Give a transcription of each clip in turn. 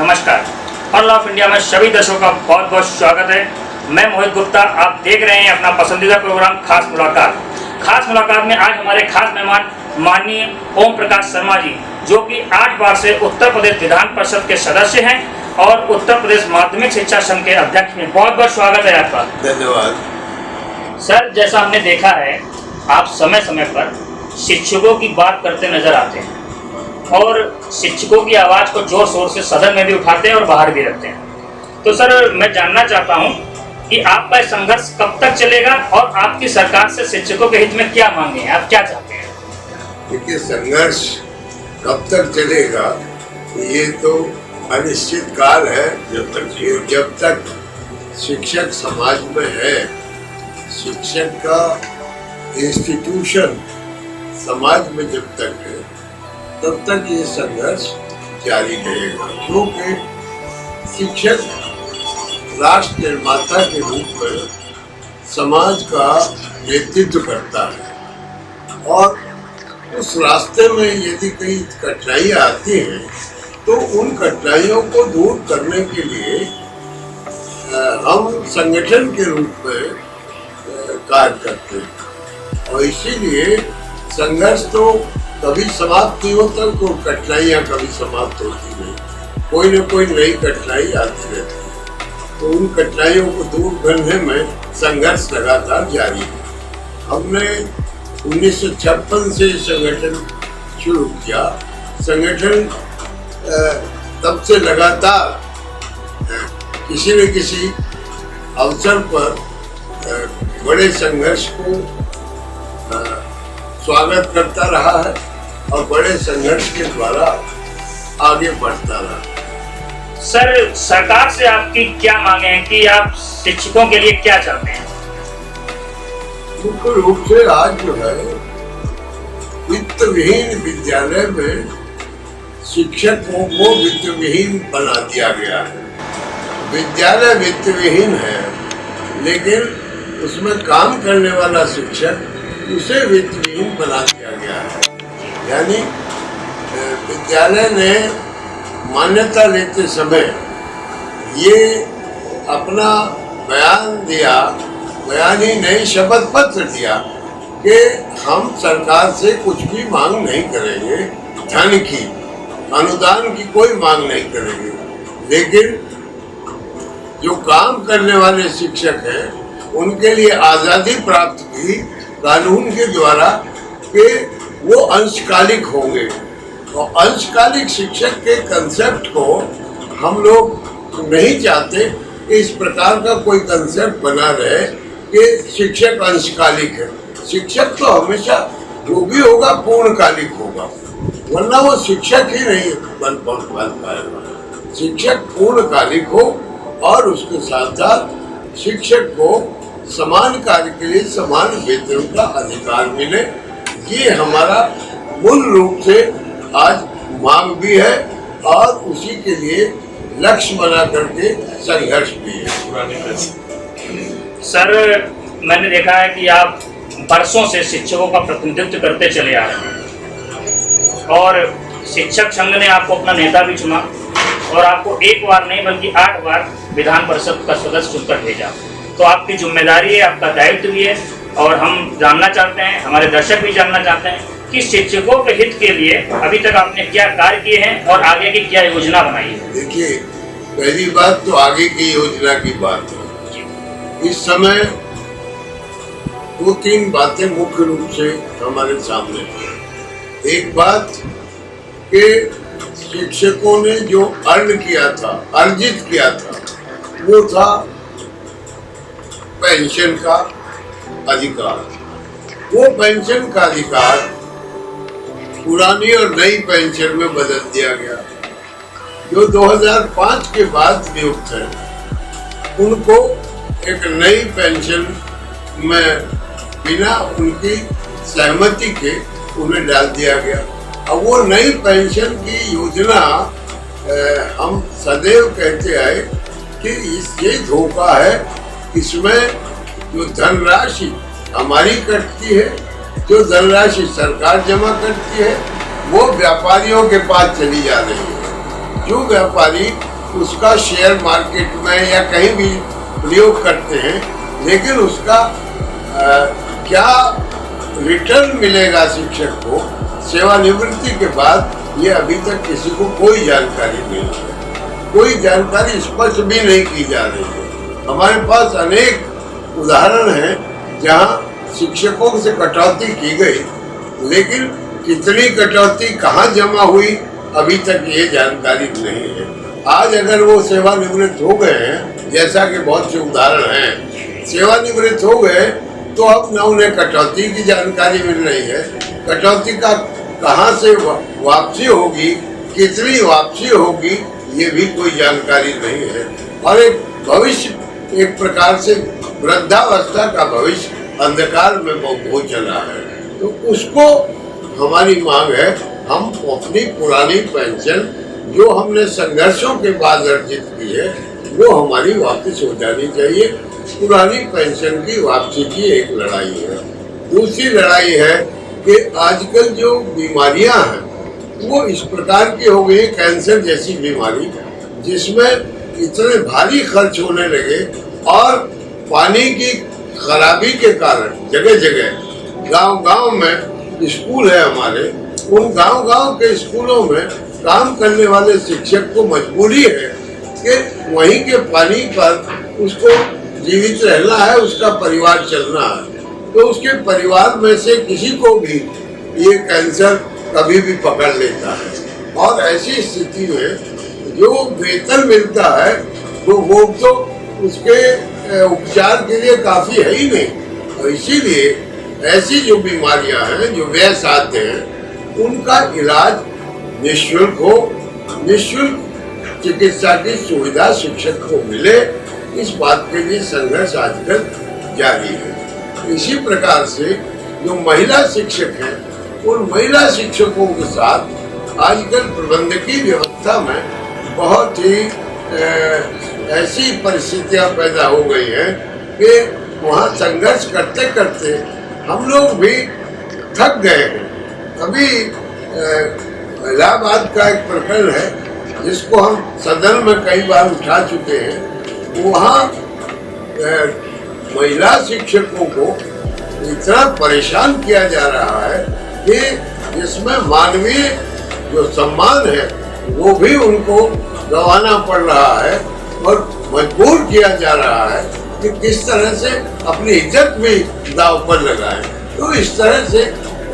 नमस्कार। Pearl of India में सभी दर्शकों का बहुत बहुत स्वागत है। मैं मोहित गुप्ता, आप देख रहे हैं अपना पसंदीदा प्रोग्राम खास मुलाकात। खास मुलाकात में आज हमारे खास मेहमान माननीय ओम प्रकाश शर्मा जी, जो कि 8 बार से उत्तर प्रदेश विधान परिषद के सदस्य हैं और उत्तर प्रदेश माध्यमिक शिक्षा संघ के अध्यक्ष हैं। बहुत बहुत स्वागत है आपका। धन्यवाद सर, जैसा हमने देखा है, आप समय समय पर शिक्षकों की बात करते नजर आते हैं और शिक्षकों की आवाज़ को जोर शोर से सदन में भी उठाते हैं और बाहर भी रखते हैं। तो सर, मैं जानना चाहता हूं कि आपका संघर्ष कब तक चलेगा और आपकी सरकार से शिक्षकों के हित में क्या मांगे हैं, आप क्या चाहते हैं? देखिए, संघर्ष कब तक चलेगा ये तो अनिश्चित काल है। जब तक शिक्षक समाज में है, शिक्षक का इंस्टीट्यूशन समाज में जब तक है, तब तक ये संघर्ष जारी रहेगा, क्योंकि शिक्षक राष्ट्र निर्माता के रूप में समाज का नेतृत्व करता है और उस रास्ते में यदि कई कठिनाइयाँ आती हैं तो उन कठिनाइयों को दूर करने के लिए हम संगठन के रूप में कार्य करते हैं और इसीलिए संघर्ष तो कभी समाप्त नहीं होता, तो कठिनाइयाँ कभी समाप्त होती नहीं, कोई न कोई नई कठिनाई आती रहती है। तो उन कठिनाइयों को दूर करने में संघर्ष लगातार जारी है। हमने 1956 से संगठन शुरू किया। संगठन तब से लगातार किसी न किसी अवसर पर बड़े संघर्ष को स्वागत करता रहा है और बड़े संघर्ष के द्वारा आगे बढ़ता रहा। सर, सरकार से आपकी क्या मांगे हैं कि आप शिक्षकों के लिए क्या चाहते हैं? मुख्य रूप से आज जो है, वित्त विहीन विद्यालय में शिक्षकों को वित्त विहीन बना दिया गया है। विद्यालय वित्त विहीन है, लेकिन उसमें काम करने वाला शिक्षक उसे वित्त विहीन बना दिया गया है। यानी विद्यालय ने मान्यता लेते समय ये अपना बयान दिया, बयान ही नहीं शपथ पत्र दिया कि हम सरकार से कुछ भी मांग नहीं करेंगे, धन की, अनुदान की कोई मांग नहीं करेंगे, लेकिन जो काम करने वाले शिक्षक हैं उनके लिए आज़ादी प्राप्त की कानून के द्वारा कि वो अंशकालिक होंगे। और अंशकालिक शिक्षक के कंसेप्ट को हम लोग नहीं चाहते कि इस प्रकार का कोई कंसेप्ट बना रहे कि शिक्षक अंशकालिक है। शिक्षक तो हमेशा जो भी होगा पूर्णकालिक होगा, वरना वो शिक्षक ही नहीं बन पाएगा। शिक्षक पूर्णकालिक हो और उसके साथ साथ शिक्षक को समान कार्य के लिए समान वेतन का अधिकार मिले। ये हमारा मूल रूप से आज मांग भी है और उसी के लिए लक्ष्य बना करके संघर्ष भी है। सर, मैंने देखा है कि आप वर्षों से शिक्षकों का प्रतिनिधित्व करते चले आ रहे हैं और शिक्षक संघ ने आपको अपना नेता भी चुना और आपको 1 बार नहीं बल्कि 8 बार विधान परिषद का सदस्य चुनकर भेजा। तो आपकी जिम्मेदारी है, आपका दायित्व भी है और हम जानना चाहते हैं, हमारे दर्शक भी जानना चाहते हैं कि शिक्षकों के हित के लिए अभी तक आपने क्या कार्य किए हैं और आगे की क्या योजना बनाई है? देखिए, पहली बात तो आगे की योजना की बात है। इस समय 2-3 बातें मुख्य रूप से हमारे सामने हैं। एक बात कि शिक्षकों ने जो अर्जित किया था, वो था पेंशन का अधिकार। वो पेंशन का अधिकार पुरानी और नई पेंशन में बदल दिया गया। जो 2005 के बाद नियुक्त है, उनको एक नई पेंशन में बिना उनकी सहमति के उन्हें डाल दिया गया। अब वो नई पेंशन की योजना हम सदैव कहते आए कि ये धोखा है। इसमें जो धनराशि हमारी कटती है, जो धनराशि सरकार जमा करती है, वो व्यापारियों के पास चली जा रही है। जो व्यापारी उसका शेयर मार्केट में या कहीं भी प्रयोग करते हैं, लेकिन उसका क्या रिटर्न मिलेगा शिक्षक को सेवानिवृत्ति के बाद, ये अभी तक किसी को कोई जानकारी नहीं है। कोई जानकारी स्पष्ट भी नहीं की जा रही है। हमारे पास अनेक उदाहरण हैं जहां शिक्षकों से कटौती की गई, लेकिन कितनी कटौती कहाँ जमा हुई अभी तक ये जानकारी नहीं है। आज अगर वो सेवानिवृत्त हो गए हैं, जैसा कि बहुत से उदाहरण हैं, सेवानिवृत्त हो गए तो अब न उन्हें कटौती की जानकारी मिल रही है, कटौती का कहाँ से वापसी होगी, कितनी वापसी होगी, ये भी कोई जानकारी नहीं है। और एक भविष्य, एक प्रकार से वृद्धावस्था का भविष्य अंधकार में हो चला है। तो उसको हमारी मांग है, हम अपनी पुरानी पेंशन जो हमने संघर्षों के बाद अर्जित की है, वो हमारी वापस हो जानी चाहिए। पुरानी पेंशन की वापसी की एक लड़ाई है। दूसरी लड़ाई है कि आजकल जो बीमारियां हैं वो इस प्रकार की हो गई, कैंसर जैसी बीमारी, जिसमें इतने भारी खर्च होने लगे और पानी की खराबी के कारण जगह जगह गांव-गांव में स्कूल है हमारे, उन गांव-गांव के स्कूलों में काम करने वाले शिक्षक को मजबूरी है कि वहीं के पानी पर उसको जीवित रहना है, उसका परिवार चलना है। तो उसके परिवार में से किसी को भी ये कैंसर कभी भी पकड़ लेता है और ऐसी स्थिति में जो वेतन मिलता है वो तो उसके उपचार के लिए काफी है ही नहीं। और इसीलिए ऐसी जो बीमारियां हैं, जो व्यय साध्य हैं, उनका इलाज निःशुल्क हो, निःशुल्क चिकित्सा की सुविधा शिक्षक को मिले, इस बात के लिए संघर्ष आजकल जारी है। इसी प्रकार से जो महिला शिक्षक हैं, उन महिला शिक्षकों के साथ आजकल प्रबंधकीय व्यवस्था में बहुत ही ऐसी परिस्थितियां पैदा हो गई हैं कि वहाँ संघर्ष करते करते हम लोग भी थक गए हैं। अभी इलाहाबाद का एक प्रकरण है जिसको हम सदन में कई बार उठा चुके हैं। वहाँ महिला शिक्षकों को इतना परेशान किया जा रहा है कि जिसमें मानवीय जो सम्मान है वो भी उनको गंवाना पड़ रहा है और मजबूर किया जा रहा है कि किस तरह से अपनी इज्जत भी दांव पर लगाएं। तो इस तरह से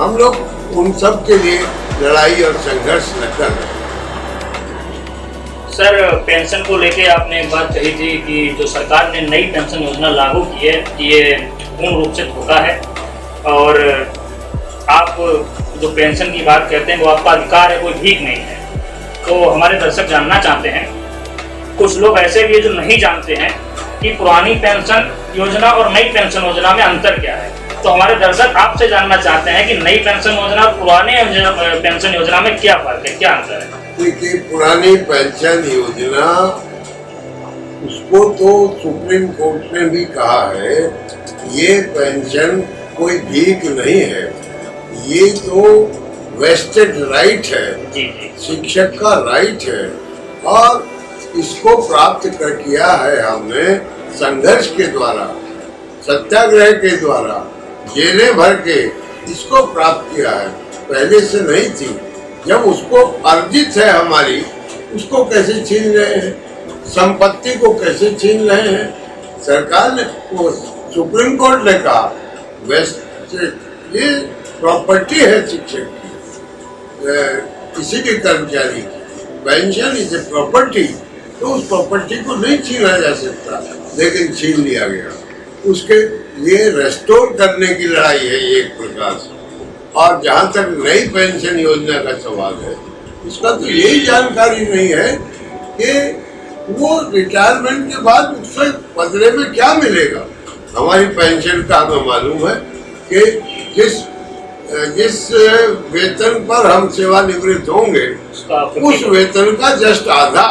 हम लोग उन सब के लिए लड़ाई और संघर्ष न कर रहे हैं। सर, पेंशन को लेके आपने एक बात कही थी कि जो सरकार ने नई पेंशन योजना लागू की है, ये पूर्ण रूप से धोखा है और आप जो पेंशन की बात कहते हैं वो आपका अधिकार है, कोई भीख नहीं है। तो हमारे दर्शक जानना चाहते हैं, कुछ लोग ऐसे भी हैं जो नहीं जानते हैं कि पुरानी पेंशन योजना और नई पेंशन योजना में अंतर क्या है। तो हमारे दर्शक आपसे जानना चाहते हैं कि नई पेंशन योजना और पुराने पेंशन योजना में क्या फर्क है, क्या अंतर है? देखिए, पुरानी पेंशन योजना, उसको तो सुप्रीम कोर्ट ने भी कहा है ये पेंशन कोई भीख नहीं है, ये तो वेस्टेड राइट है, शिक्षक का राइट है और इसको प्राप्त कर किया है हमने संघर्ष के द्वारा, सत्याग्रह के द्वारा, जेलें भर के इसको प्राप्त किया है। पहले से नहीं थी। जब उसको अर्जित है हमारी, उसको कैसे छीन रहे हैं, संपत्ति को कैसे छीन रहे हैं। सरकार ने, वो सुप्रीम कोर्ट ने कहा ये प्रॉपर्टी है शिक्षक की, किसी भी कर्मचारी की, पेंशन इज ए प्रॉपर्टी, तो उस प्रॉपर्टी को नहीं छीना जा सकता, लेकिन छीन लिया गया। उसके लिए रेस्टोर करने की लड़ाई है ये एक प्रकार से। और जहाँ तक नई पेंशन योजना का सवाल है, उसका तो यही जानकारी नहीं है कि वो रिटायरमेंट के बाद उससे बदले में क्या मिलेगा। हमारी पेंशन का हमें मालूम है कि जिस वेतन पर हम सेवानिवृत्त होंगे उस वेतन का जस्ट आधा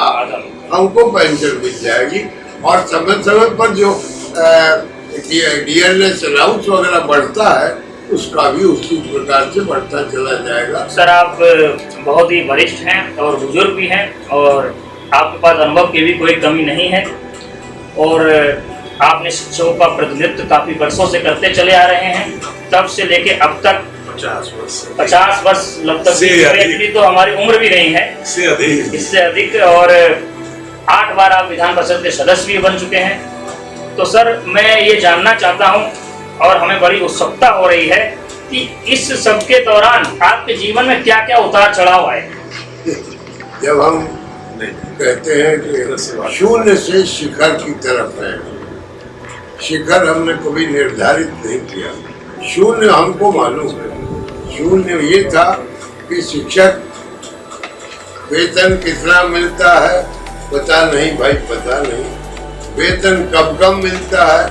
हमको पेंशन मिल जाएगी और समय समय पर जो डीएलएस अलाउंस वगैरह बढ़ता है उसका भी उसी प्रकार से बढ़ता चला जाएगा। सर, आप बहुत ही वरिष्ठ हैं और बुजुर्ग भी हैं और आपके पास अनुभव की भी कोई कमी नहीं है और आपने शिक्षकों का प्रतिनिधित्व काफी वर्षों से करते चले आ रहे हैं, तब से लेके अब तक 50 वर्ष लगभग तो हमारी उम्र भी नहीं है इससे अधिक, और 8 बार आप विधान परिषद के सदस्य भी बन चुके हैं। तो सर मैं ये जानना चाहता हूँ और हमें बड़ी उत्सुकता हो रही है कि इस सब के दौरान आपके जीवन में क्या क्या उतार चढ़ाव आए। जब हम कहते हैं कि शून्य से शिखर की तरफ है, शिखर हमने कभी निर्धारित नहीं किया, शून्य हमको मालूम है। शून्य ये था कि शिक्षक वेतन कितना मिलता है पता नहीं भाई, पता नहीं। वेतन कब कब मिलता है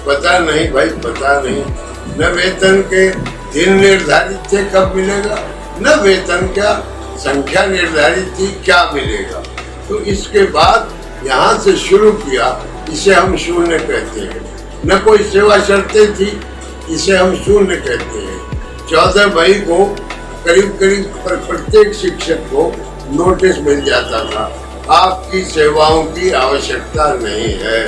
पता नहीं भाई, पता नहीं। न वेतन के दिन निर्धारित थे कब मिलेगा, न वेतन क्या संख्या निर्धारित थी क्या मिलेगा। तो इसके बाद यहाँ से शुरू किया, इसे हम शून्य कहते हैं। न कोई सेवा शर्तें थी, इसे हम शून्य कहते हैं। 14 मई को करीब करीब प्रत्येक शिक्षक को नोटिस मिल जाता था, आपकी सेवाओं की आवश्यकता नहीं है,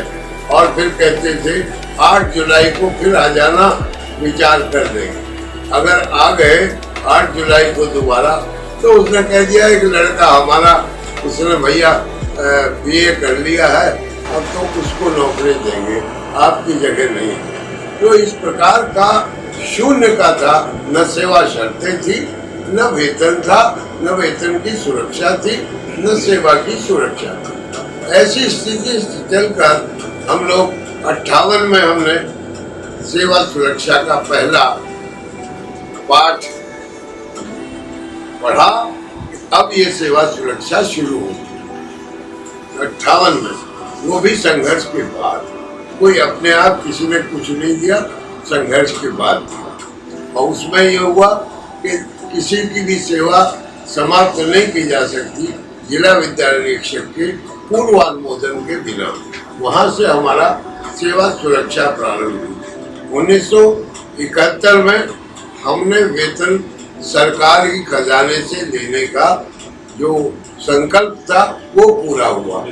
और फिर कहते थे 8 जुलाई को फिर आ जाना, विचार कर देंगे। अगर आ गए 8 जुलाई को दोबारा, तो उसने कह दिया एक लड़का हमारा, उसने भैया बीए कर लिया है, अब तो उसको नौकरी देंगे, आपकी जगह नहीं है। तो इस प्रकार का शून्य का था, न सेवा शर्तें थी, न वेतन था, न वेतन की सुरक्षा थी, न सेवा की सुरक्षा थी। ऐसी स्थिति से चलकर हम लोग 58 में हमने सेवा सुरक्षा का पहला पाठ पढ़ा। अब ये सेवा सुरक्षा शुरू हुई 58 में, वो भी संघर्ष के बाद। कोई अपने आप किसी ने कुछ नहीं दिया, संघर्ष के बाद दिया। और उसमें ये हुआ कि किसी की भी सेवा समाप्त नहीं की जा सकती जिला विद्यालय निरीक्षक के पूर्वानुमोदन के बिना। वहाँ से हमारा सेवा सुरक्षा प्रारंभ हुई। 1971 में हमने वेतन सरकार की खजाने से लेने का जो संकल्प था वो पूरा हुआ।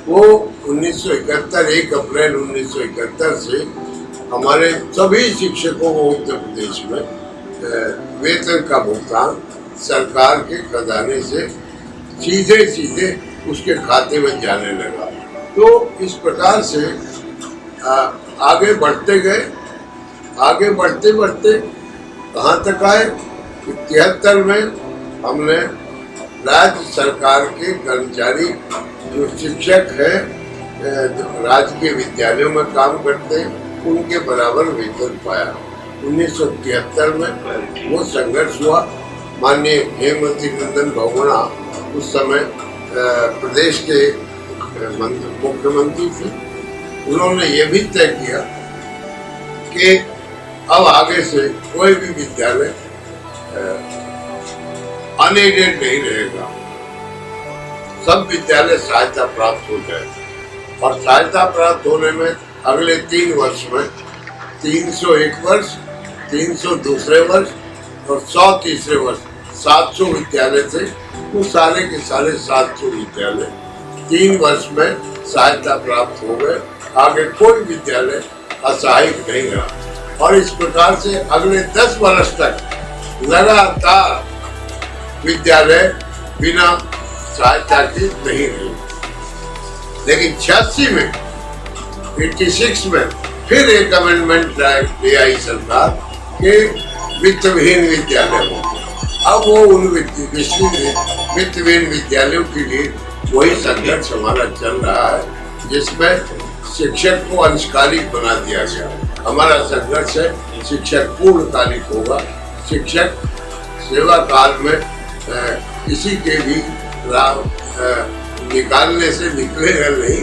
वो 1971 1 अप्रैल 1971 से हमारे सभी शिक्षकों को उत्तर प्रदेश में वेतन का भुगतान सरकार के खजाने से सीधे सीधे उसके खाते में जाने लगा। तो इस प्रकार से आगे बढ़ते गए, आगे बढ़ते बढ़ते कहाँ तक आए। 73 में हमने राज्य सरकार के कर्मचारी जो शिक्षक हैं, राजकीय विद्यालयों में काम करते हैं, उनके बराबर वेतन पाया। 1973 में वो संघर्ष हुआ। माननीय हेमवती नंदन बहुगुणा उस समय प्रदेश के मुख्यमंत्री थे। उन्होंने ये भी तय किया कि अब आगे से कोई भी विद्यालय अनएडेड नहीं रहेगा, सब विद्यालय सहायता प्राप्त हो जाए। और सहायता प्राप्त होने में अगले 3 वर्ष में 301 वर्ष, 300 दूसरे वर्ष और 100 तीसरे वर्ष 700 विद्यालय थे। वो सारे के सारे 700 विद्यालय 3 वर्ष में सहायता प्राप्त हो गए। आगे कोई विद्यालय असहायक नहीं रहा। और इस प्रकार से अगले 10 वर्ष तक लगातार विद्यालय बिना सहायता के नहीं रहे। लेकिन 86 में 86 में फिर एक अमेंडमेंट ले आई सरकार के वित्तविहीन विद्यालय हो। अब वो उन वित्तविहीन विद्यालयों के लिए वही संघर्ष हमारा चल रहा है, जिसमें शिक्षक को अंशकालिक बना दिया गया। हमारा संघर्ष है शिक्षक पूर्णकालिक होगा। शिक्षक सेवा काल में किसी के भी निकालने से निकलेगा नहीं,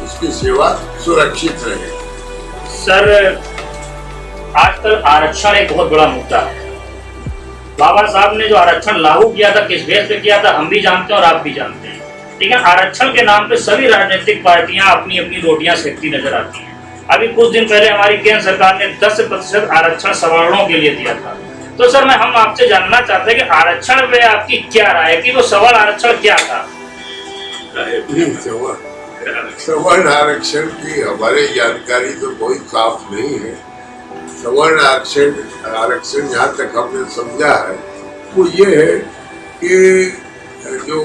उसकी सेवा सुरक्षित रहे। सर, आजकल आरक्षण एक बहुत बड़ा मुद्दा है। बाबा साहब ने जो आरक्षण लागू किया था, किस बेस पे किया था, हम भी जानते हैं और आप भी जानते हैं। ठीक है, आरक्षण के नाम पे सभी राजनीतिक पार्टियां अपनी अपनी रोटियां सेकती नजर आती हैं। अभी कुछ दिन पहले हमारी केंद्र सरकार ने 10% आरक्षण सवर्णों के लिए दिया था। तो सर, हम आपसे जानना चाहते हैं कि आरक्षण पे आपकी क्या राय है कि वो सवर्ण आरक्षण क्या था। सवर्ण आरक्षण की हमारे जानकारी तो कोई साफ नहीं है। सवर्ण आरक्षण जहाँ तक हमने समझा है वो ये है कि जो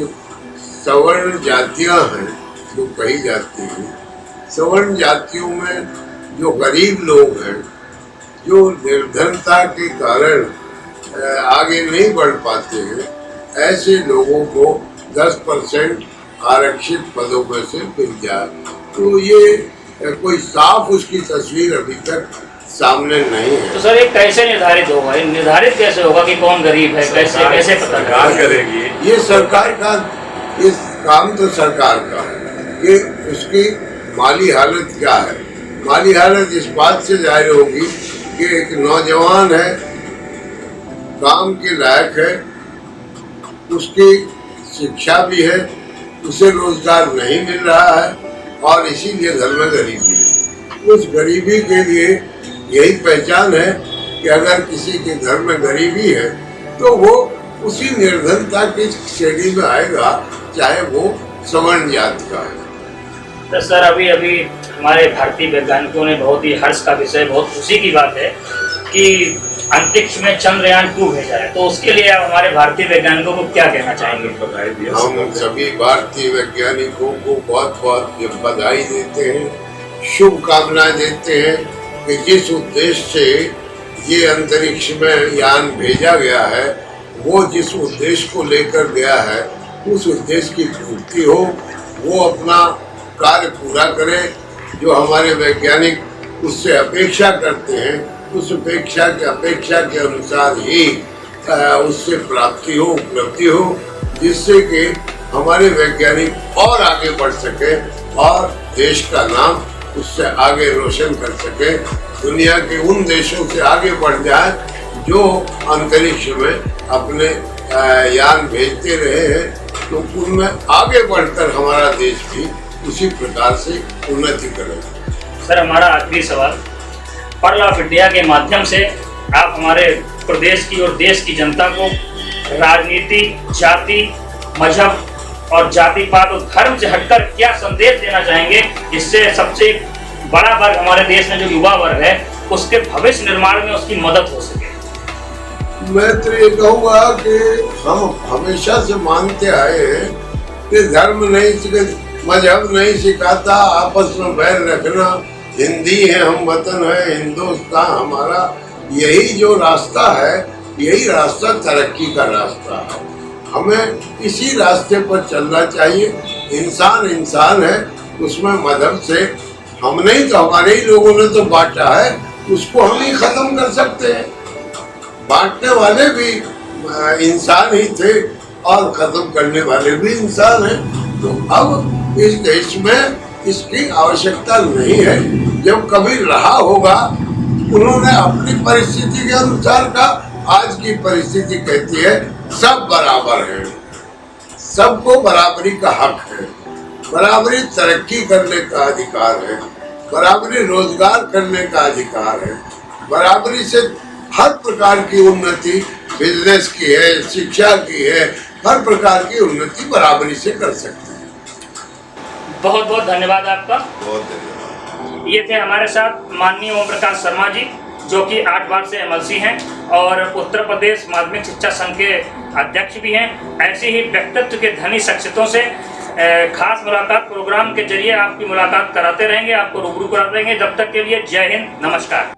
सवर्ण जातियाँ हैं जो कही जाती हैं, सवर्ण जातियों में जो गरीब लोग हैं, जो निर्धनता के कारण आगे नहीं बढ़ पाते हैं, ऐसे लोगों को 10% आरक्षित पदों में से मिल जाए। तो ये कोई साफ उसकी तस्वीर अभी तक सामने नहीं है। तो सर ये कैसे निर्धारित होगा, निर्धारित कैसे होगा कि कौन गरीब है, कैसे पता करेगी? ये सरकार का, ये काम तो सरकार का है कि उसकी माली हालत क्या है। माली हालत इस बात से जाहिर होगी कि एक नौजवान है, काम के लायक है, उसकी शिक्षा भी है, उसे रोजगार नहीं मिल रहा है और इसीलिए घर में गरीबी है। उस गरीबी के लिए यही पहचान है कि अगर किसी के घर में गरीबी है तो वो उसी निर्धनता की श्रेणी में आएगा, चाहे वो सवर्ण जात का है। तो सर अभी हमारे भारतीय वैज्ञानिकों ने बहुत ही हर्ष का विषय, बहुत खुशी की बात है कि अंतरिक्ष में चंद्रयान 2 भेजा है। तो उसके लिए आप हमारे भारतीय वैज्ञानिकों को क्या कहना चाहेंगे? हम सभी भारतीय वैज्ञानिकों को बहुत बहुत बधाई देते हैं, शुभकामनाएं देते हैं कि जिस उद्देश्य से ये अंतरिक्ष में यान भेजा गया है, वो जिस उद्देश्य को लेकर गया है उस उद्देश्य की पूर्ति हो, वो अपना कार्य पूरा करे। जो हमारे वैज्ञानिक उससे अपेक्षा करते हैं, उस अपेक्षा के अनुसार ही उससे प्राप्ति हो, उपलब्धि हो, जिससे कि हमारे वैज्ञानिक और आगे बढ़ सके और देश का नाम उससे आगे रोशन कर सके, दुनिया के उन देशों से आगे बढ़ जाए जो अंतरिक्ष में अपने यान भेजते रहे हैं। तो उनमें आगे बढ़कर हमारा देश भी उसी प्रकार से उन्नति करेगा। सर हमारा आखिरी सवाल, पर्ल ऑफ इंडिया के माध्यम से आप हमारे प्रदेश की और देश की जनता को राजनीति, जाति, मजहब और जाति पात और धर्म से हटकर क्या संदेश देना चाहेंगे, जिससे सबसे बड़ा वर्ग हमारे देश में जो युवा वर्ग है उसके भविष्य निर्माण में उसकी मदद हो सके? मैं तो ये कहूँगा कि हम हमेशा से मानते आए हैं कि धर्म नहीं, मजहब नहीं सिखाता आपस में बैर रखना, हिंदी है हम वतन है, हिंदुस्तान हमारा, यही जो रास्ता है, यही रास्ता तरक्की का रास्ता है। हमें इसी रास्ते पर चलना चाहिए। इंसान इंसान है, उसमें मजहब से हम नहीं तो हमारे ही लोगों ने तो बांटा है, उसको हम ही खत्म कर सकते हैं। बांटने वाले भी इंसान ही थे और खत्म करने वाले भी इंसान हैं। तो अब इस देश में इसकी आवश्यकता नहीं है। जब कभी रहा होगा, उन्होंने अपनी परिस्थिति के अनुसार का, आज की परिस्थिति कहती है सब बराबर है, सबको बराबरी का हक है, बराबरी तरक्की करने का अधिकार है, बराबरी रोजगार करने का अधिकार है, बराबरी से हर प्रकार की उन्नति, बिजनेस की है, शिक्षा की है, हर प्रकार की उन्नति बराबरी से कर सकते हैं। बहुत बहुत धन्यवाद आपका। बहुत धन्यवाद। ये थे हमारे साथ माननीय ओम प्रकाश शर्मा जी, जो कि 8 बार से MLC हैं और उत्तर प्रदेश माध्यमिक शिक्षा संघ के अध्यक्ष भी हैं। ऐसे ही व्यक्तित्व के धनी शख्सियतों से खास मुलाकात प्रोग्राम के जरिए आपकी मुलाकात कराते रहेंगे, आपको रूबरू कराते रहेंगे। जब तक के लिए जय हिंद, नमस्कार।